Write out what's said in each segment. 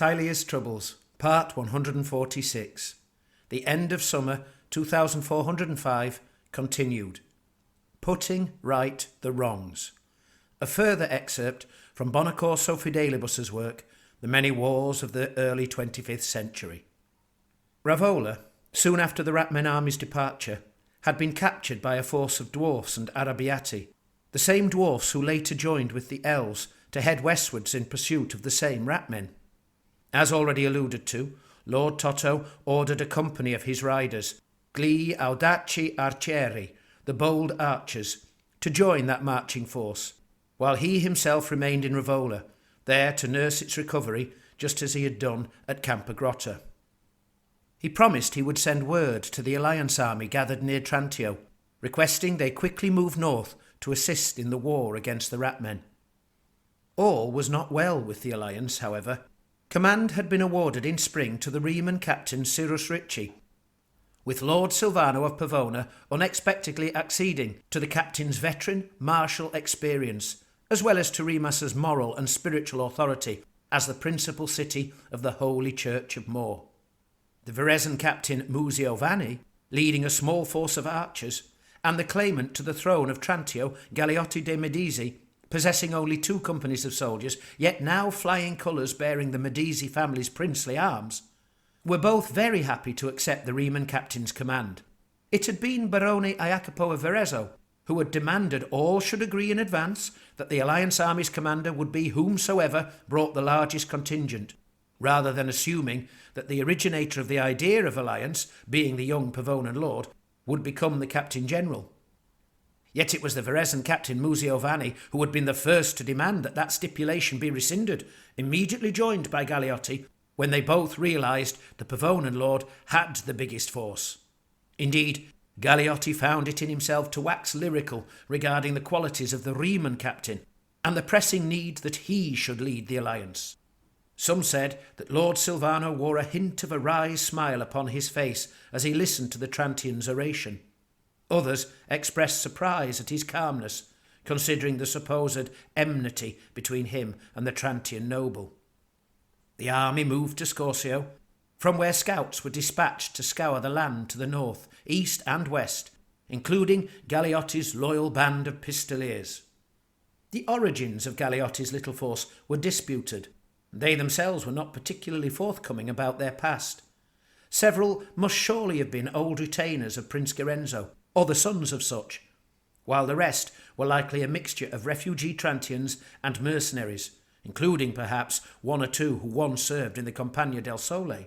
Tilea's Troubles, Part 146. The End of Summer 2405, continued. Putting Right the Wrongs. A further excerpt from Bonacorso Fidelibus's work, The Many Wars of the Early 25th Century. Ravola, soon after the Ratmen army's departure, had been captured by a force of dwarfs and Arrabbiati, the same dwarfs who later joined with the elves to head westwards in pursuit of the same Ratmen. As already alluded to, Lord Totto ordered a company of his riders, Gli Audaci Arcieri, the bold archers, to join that marching force, while he himself remained in Ravola, there to nurse its recovery just as he had done at Campagrotta. He promised he would send word to the Alliance army gathered near Trantio, requesting they quickly move north to assist in the war against the Ratmen. All was not well with the Alliance, however. Command had been awarded in spring to the Riemann captain Cyrus Ricci, with Lord Silvano of Pavona unexpectedly acceding to the captain's veteran martial experience, as well as to Rimas's moral and spiritual authority as the principal city of the Holy Church of More. The Verezzo captain Muzio Vanni, leading a small force of archers, and the claimant to the throne of Trantio, Galeotti de' Medici, possessing only 2 companies of soldiers, yet now flying colours bearing the Medici family's princely arms, were both very happy to accept the Riemann captain's command. It had been Barone Jacopo of Verezzo who had demanded all should agree in advance that the Alliance army's commander would be whomsoever brought the largest contingent, rather than assuming that the originator of the idea of alliance, being the young Pavonan lord, would become the captain general. Yet it was the Verezzo captain Muzio Vanni who had been the first to demand that that stipulation be rescinded, immediately joined by Galeotti, when they both realised the Pavonan lord had the biggest force. Indeed, Galeotti found it in himself to wax lyrical regarding the qualities of the Riemann captain and the pressing need that he should lead the alliance. Some said that Lord Silvano wore a hint of a wry smile upon his face as he listened to the Trantian's oration. Others expressed surprise at his calmness, considering the supposed enmity between him and the Trantian noble. The army moved to Scorsio, from where scouts were dispatched to scour the land to the north, east and west, including Galeotti's loyal band of pistoliers. The origins of Galeotti's little force were disputed. They themselves were not particularly forthcoming about their past. Several must surely have been old retainers of Prince Gerenzo, or the sons of such, while the rest were likely a mixture of refugee Trantians and mercenaries, including perhaps 1 or 2 who once served in the Compagnia del Sole.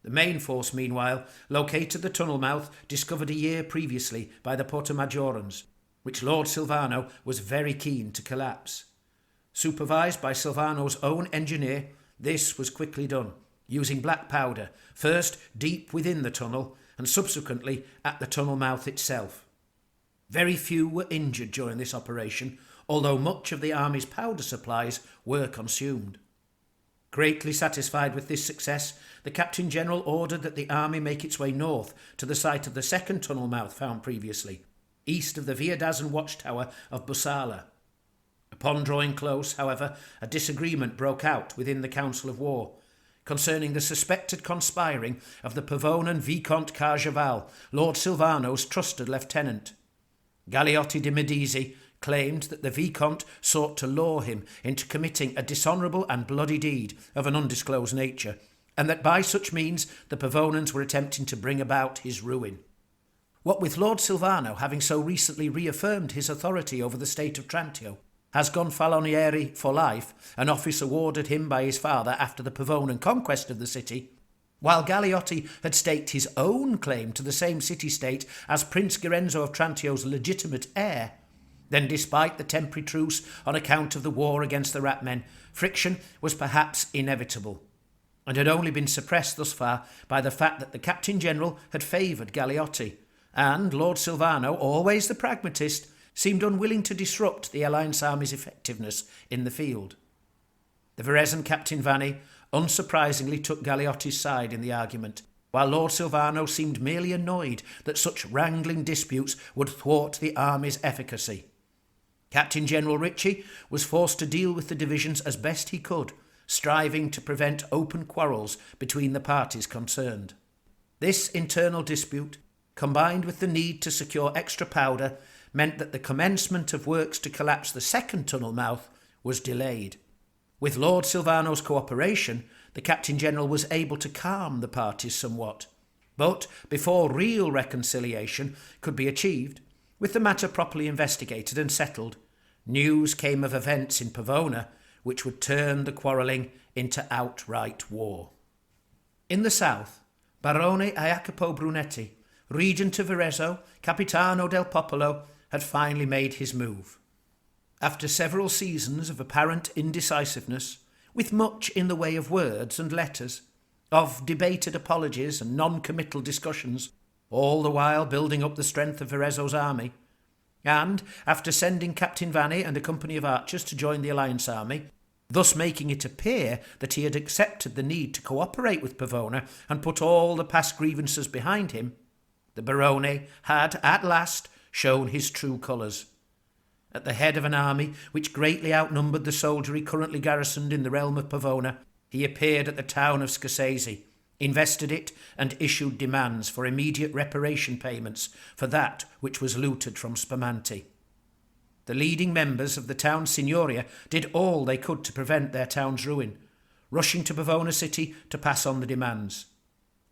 The main force, meanwhile, located the tunnel mouth discovered a year previously by the Portamaggiorans, which Lord Silvano was very keen to collapse. Supervised by Silvano's own engineer, this was quickly done, using black powder, first deep within the tunnel, and subsequently at the tunnel mouth itself. Very few were injured during this operation, although much of the army's powder supplies were consumed. Greatly satisfied with this success, the Captain General ordered that the army make its way north to the site of the second tunnel mouth found previously, east of the Viadazan watchtower of Bussala. Upon drawing close, however, a disagreement broke out within the Council of War, concerning the suspected conspiring of the Pavonan Vicomte Carjaval, Lord Silvano's trusted lieutenant. Galeotti de' Medici claimed that the Vicomte sought to lure him into committing a dishonourable and bloody deed of an undisclosed nature, and that by such means the Pavonans were attempting to bring about his ruin. What with Lord Silvano having so recently reaffirmed his authority over the state of Trantio, as Gonfaloniere for life, an office awarded him by his father after the Pavonan conquest of the city, while Galeotti had staked his own claim to the same city-state as Prince Gerenzo of Trantio's legitimate heir, then despite the temporary truce on account of the war against the Ratmen, friction was perhaps inevitable, and had only been suppressed thus far by the fact that the Captain General had favoured Galeotti, and Lord Silvano, always the pragmatist, seemed unwilling to disrupt the Alliance army's effectiveness in the field. The Verezzo captain Vanni unsurprisingly took Galeotti's side in the argument, while Lord Silvano seemed merely annoyed that such wrangling disputes would thwart the army's efficacy. Captain General Ricci was forced to deal with the divisions as best he could, striving to prevent open quarrels between the parties concerned. This internal dispute, combined with the need to secure extra powder, meant that the commencement of works to collapse the second tunnel mouth was delayed. With Lord Silvano's cooperation, the Captain General was able to calm the parties somewhat. But before real reconciliation could be achieved, with the matter properly investigated and settled, news came of events in Pavona which would turn the quarrelling into outright war. In the south, Barone Jacopo Brunetti, Regent of Verezzo, Capitano del Popolo, had finally made his move. After several seasons of apparent indecisiveness, with much in the way of words and letters, of debated apologies and non-committal discussions, all the while building up the strength of Verezzo's army, and after sending Captain Vanni and a company of archers to join the Alliance army, thus making it appear that he had accepted the need to cooperate with Pavona and put all the past grievances behind him, the Barone had at last shown his true colours. At the head of an army which greatly outnumbered the soldiery currently garrisoned in the realm of Pavona, he appeared at the town of Scasese, invested it, and issued demands for immediate reparation payments for that which was looted from Spumante. The leading members of the town signoria did all they could to prevent their town's ruin, rushing to Pavona city to pass on the demands.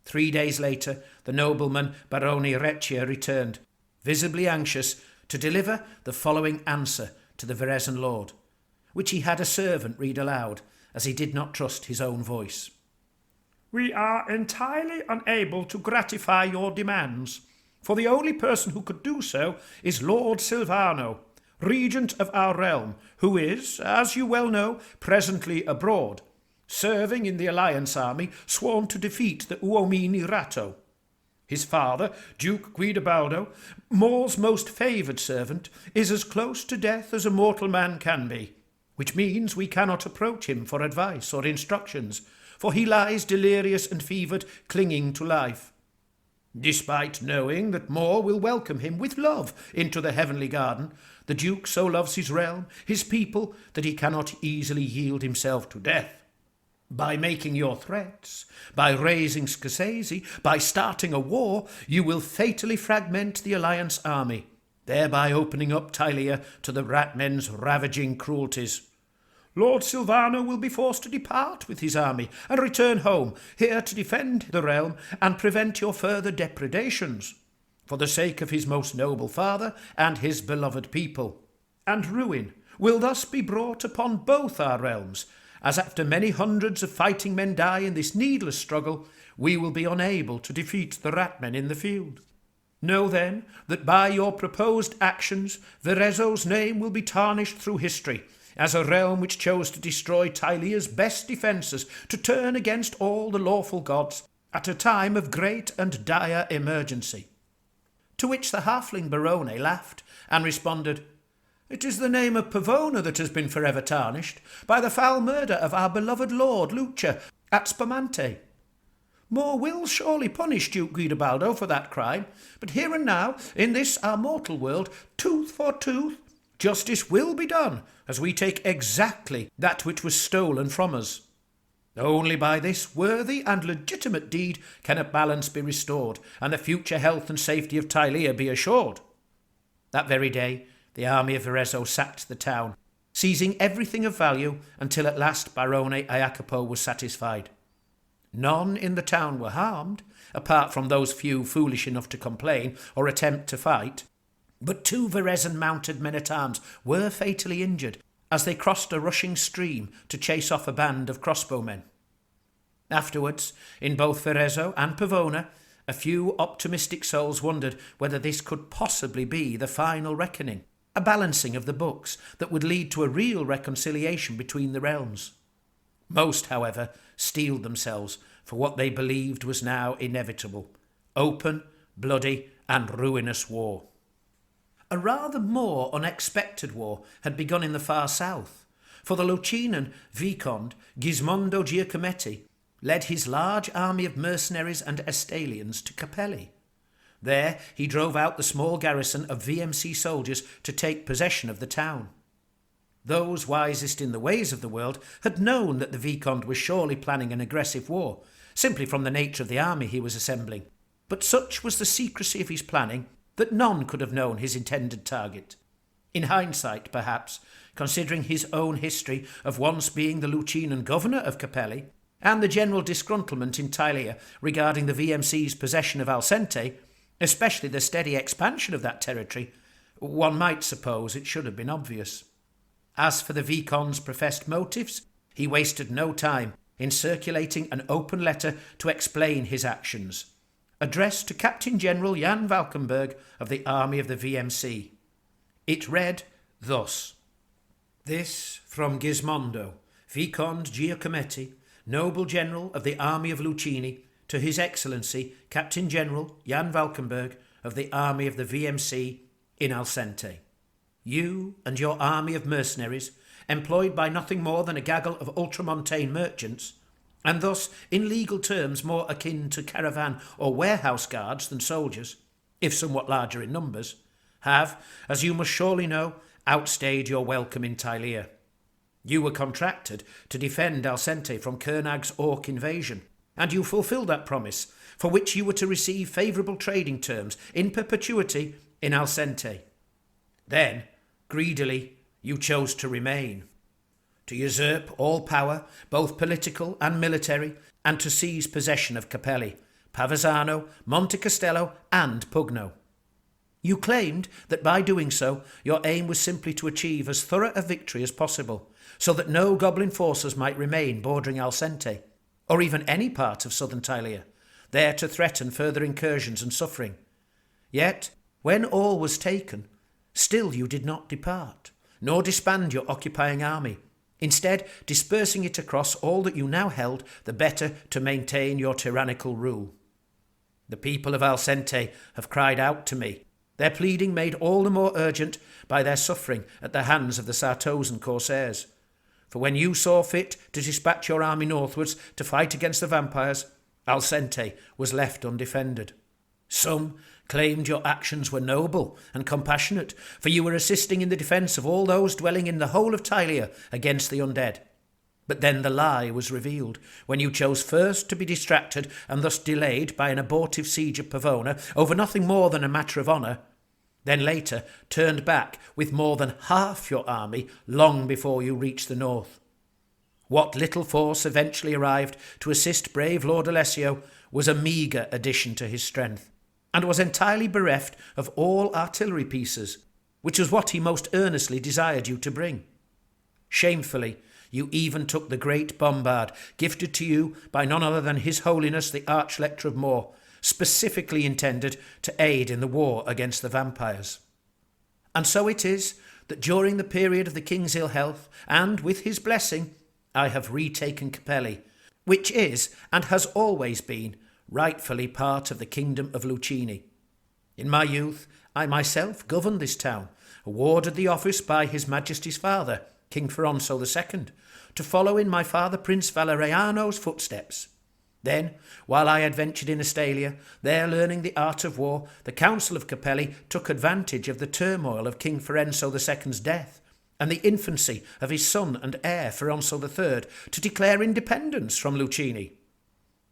3 days later, the nobleman Barone Reccia returned, visibly anxious to deliver the following answer to the Verezan lord, which he had a servant read aloud, as he did not trust his own voice. "We are entirely unable to gratify your demands, for the only person who could do so is Lord Silvano, regent of our realm, who is, as you well know, presently abroad, serving in the Alliance army sworn to defeat the Uomini Ratto. His father, Duke Guidobaldo, More's most favoured servant, is as close to death as a mortal man can be, which means we cannot approach him for advice or instructions, for he lies delirious and fevered, clinging to life. Despite knowing that More will welcome him with love into the heavenly garden, the Duke so loves his realm, his people, that he cannot easily yield himself to death. By making your threats, by razing Scasese, by starting a war, you will fatally fragment the Alliance army, thereby opening up Tilea to the Ratmen's ravaging cruelties. Lord Silvano will be forced to depart with his army and return home, here to defend the realm and prevent your further depredations, for the sake of his most noble father and his beloved people. And ruin will thus be brought upon both our realms, as after many hundreds of fighting men die in this needless struggle, we will be unable to defeat the Ratmen in the field. Know then that by your proposed actions Verezzo's name will be tarnished through history, as a realm which chose to destroy Tilea's best defences, to turn against all the lawful gods at a time of great and dire emergency." To which the halfling Barone laughed and responded, "It is the name of Pavona that has been forever tarnished by the foul murder of our beloved lord Lucia at Spumante. More will surely punish Duke Guidobaldo for that crime, but here and now, in this our mortal world, tooth for tooth, justice will be done, as we take exactly that which was stolen from us. Only by this worthy and legitimate deed can a balance be restored, and the future health and safety of Tilea be assured." That very day, the army of Verezzo sacked the town, seizing everything of value until at last Barone Jacopo was satisfied. None in the town were harmed, apart from those few foolish enough to complain or attempt to fight, but 2 Verezan mounted men-at-arms were fatally injured as they crossed a rushing stream to chase off a band of crossbowmen. Afterwards, in both Verezzo and Pavona, a few optimistic souls wondered whether this could possibly be the final reckoning, a balancing of the books that would lead to a real reconciliation between the realms. Most, however, steeled themselves for what they believed was now inevitable: open, bloody, and ruinous war. A rather more unexpected war had begun in the far south, for the Lucinian Vicomte Gismondo Giacometti led his large army of mercenaries and Estalians to Capelli. There he drove out the small garrison of VMC soldiers to take possession of the town. Those wisest in the ways of the world had known that the Vicomte was surely planning an aggressive war, simply from the nature of the army he was assembling. But such was the secrecy of his planning that none could have known his intended target. In hindsight, perhaps, considering his own history of once being the Lucinian governor of Capelli, and the general disgruntlement in Tilea regarding the VMC's possession of Alcente, especially the steady expansion of that territory, one might suppose it should have been obvious. As for the Vicomte's professed motives, he wasted no time in circulating an open letter to explain his actions, addressed to Captain General Jan Valkenburg of the army of the VMC. It read thus: "This from Gismondo, Vicomte Giacometti, noble general of the army of Luccini, to His Excellency Captain General Jan Valkenburg of the army of the VMC in Alcente. You and your army of mercenaries, employed by nothing more than a gaggle of ultramontane merchants, and thus in legal terms more akin to caravan or warehouse guards than soldiers, if somewhat larger in numbers, have, as you must surely know, outstayed your welcome in Tilea. You were contracted to defend Alcente from Kernag's orc invasion, and you fulfilled that promise, for which you were to receive favourable trading terms in perpetuity in Alcente. Then, greedily, you chose to remain, to usurp all power, both political and military, and to seize possession of Capelli, Pavesano, Monte Castello, and Pugno. You claimed that by doing so, your aim was simply to achieve as thorough a victory as possible, so that no goblin forces might remain bordering Alcente, or even any part of southern Tilea, there to threaten further incursions and suffering. Yet, when all was taken, still you did not depart, nor disband your occupying army, instead dispersing it across all that you now held the better to maintain your tyrannical rule. The people of Alcente have cried out to me, their pleading made all the more urgent by their suffering at the hands of the Sartosan corsairs. For when you saw fit to dispatch your army northwards to fight against the vampires, Alcente was left undefended. Some claimed your actions were noble and compassionate, for you were assisting in the defence of all those dwelling in the whole of Tilea against the undead. But then the lie was revealed, when you chose first to be distracted and thus delayed by an abortive siege of Pavona over nothing more than a matter of honour, then later turned back with more than half your army long before you reached the north. What little force eventually arrived to assist brave Lord Alessio was a meagre addition to his strength, and was entirely bereft of all artillery pieces, which was what he most earnestly desired you to bring. Shamefully, you even took the great bombard, gifted to you by none other than His Holiness the Archlector of Moor, specifically intended to aid in the war against the vampires. And so it is that during the period of the king's ill health, and with his blessing, I have retaken Capelli, which is, and has always been, rightfully part of the Kingdom of Luccini. In my youth, I myself governed this town, awarded the office by His Majesty's father, King Ferronso II, to follow in my father Prince Valeriano's footsteps. Then, while I adventured in Astalia, there learning the art of war, the Council of Capelli took advantage of the turmoil of King Ferrenzo II's death, and the infancy of his son and heir Ferronso III, to declare independence from Luccini.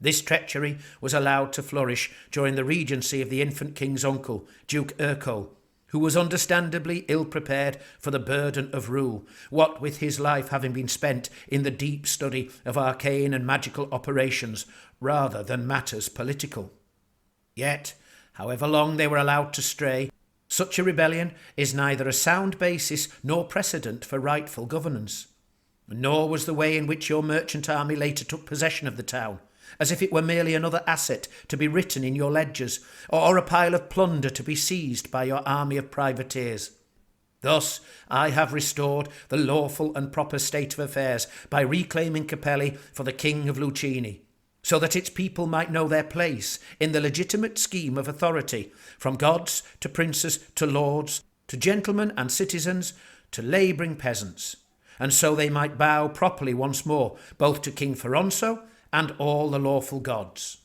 This treachery was allowed to flourish during the regency of the infant king's uncle, Duke Ercole, who was understandably ill-prepared for the burden of rule, what with his life having been spent in the deep study of arcane and magical operations rather than matters political. Yet, however long they were allowed to stray, such a rebellion is neither a sound basis nor precedent for rightful governance. Nor was the way in which your merchant army later took possession of the town, as if it were merely another asset to be written in your ledgers, or a pile of plunder to be seized by your army of privateers. Thus I have restored the lawful and proper state of affairs by reclaiming Capelli for the King of Luccini, so that its people might know their place in the legitimate scheme of authority, from gods to princes to lords, to gentlemen and citizens, to labouring peasants, and so they might bow properly once more both to King Ferronso and all the lawful gods.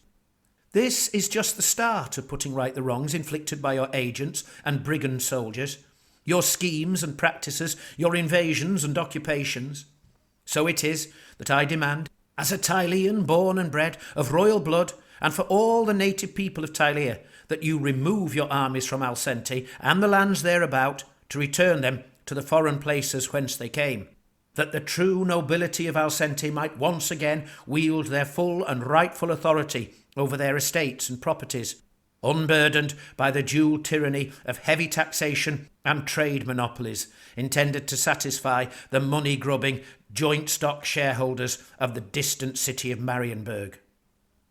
This is just the start of putting right the wrongs inflicted by your agents and brigand soldiers, your schemes and practices, your invasions and occupations. So it is that I demand, as a Tilean born and bred of royal blood, and for all the native people of Tilea, that you remove your armies from Alcente and the lands thereabout, to return them to the foreign places whence they came, that the true nobility of Alcente might once again wield their full and rightful authority over their estates and properties, unburdened by the dual tyranny of heavy taxation and trade monopolies intended to satisfy the money-grubbing joint stock shareholders of the distant city of Marienburg.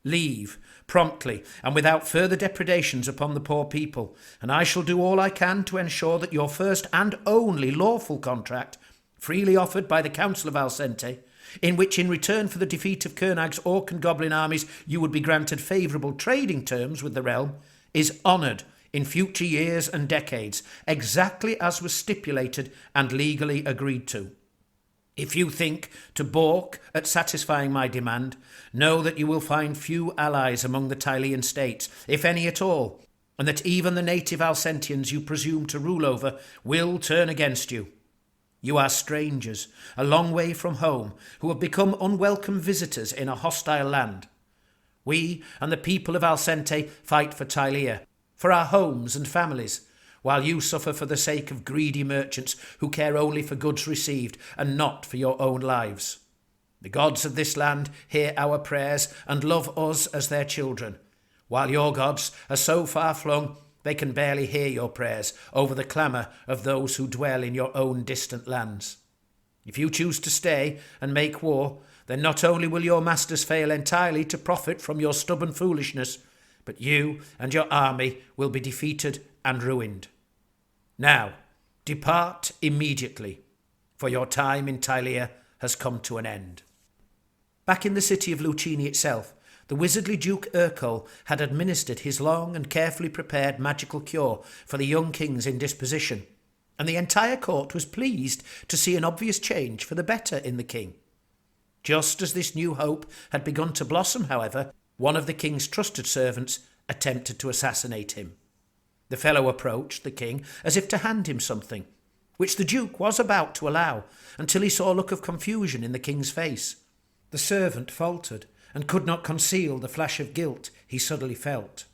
Leave, promptly and without further depredations upon the poor people, and I shall do all I can to ensure that your first and only lawful contract, freely offered by the Council of Alcente, in which in return for the defeat of Kernag's orc and goblin armies you would be granted favourable trading terms with the realm, is honoured in future years and decades, exactly as was stipulated and legally agreed to. If you think to balk at satisfying my demand, know that you will find few allies among the Tilean states, if any at all, and that even the native Alcentians you presume to rule over will turn against you. You are strangers, a long way from home, who have become unwelcome visitors in a hostile land. We and the people of Alcente fight for Tilea, for our homes and families, while you suffer for the sake of greedy merchants who care only for goods received and not for your own lives. The gods of this land hear our prayers and love us as their children, while your gods are so far flung they can barely hear your prayers over the clamour of those who dwell in your own distant lands. If you choose to stay and make war, then not only will your masters fail entirely to profit from your stubborn foolishness, but you and your army will be defeated and ruined. Now, depart immediately, for your time in Tilea has come to an end. Back in the city of Luccini itself, the wizardly Duke Ercole had administered his long and carefully prepared magical cure for the young king's indisposition, and the entire court was pleased to see an obvious change for the better in the king. Just as this new hope had begun to blossom, however, one of the king's trusted servants attempted to assassinate him. The fellow approached the king as if to hand him something, which the duke was about to allow, until he saw a look of confusion in the king's face. The servant faltered and could not conceal the flash of guilt he suddenly felt.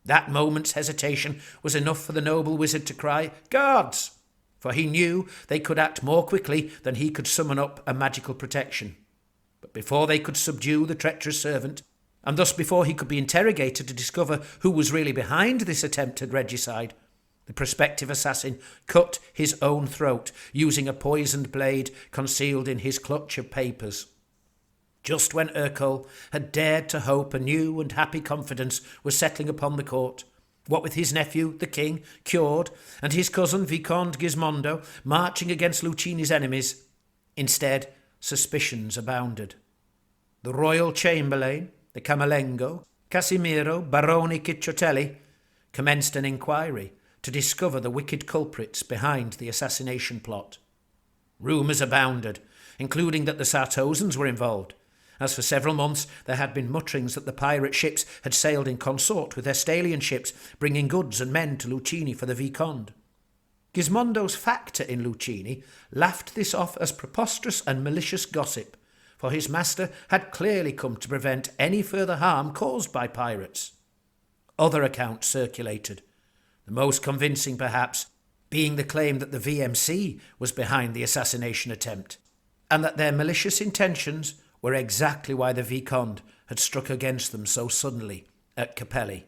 That moment's hesitation was enough for the noble wizard to cry, "Guards!" for he knew they could act more quickly than he could summon up a magical protection. But before they could subdue the treacherous servant, and thus before he could be interrogated to discover who was really behind this attempted regicide, the prospective assassin cut his own throat using a poisoned blade concealed in his clutch of papers. Just when Ercole had dared to hope a new and happy confidence was settling upon the court, what with his nephew, the king, cured, and his cousin, Viscount Gismondo, marching against Luccini's enemies, instead, suspicions abounded. The royal chamberlain, the Camerlengo, Casimiro Baroni Cicciotelli, commenced an inquiry to discover the wicked culprits behind the assassination plot. Rumours abounded, including that the Sartosans were involved, as for several months there had been mutterings that the pirate ships had sailed in consort with Estalian ships, bringing goods and men to Luccini for the Viscount. Gismondo's factor in Luccini laughed this off as preposterous and malicious gossip, for his master had clearly come to prevent any further harm caused by pirates. Other accounts circulated, the most convincing perhaps being the claim that the VMC was behind the assassination attempt, and that their malicious intentions were exactly why the Viscount had struck against them so suddenly at Capelli.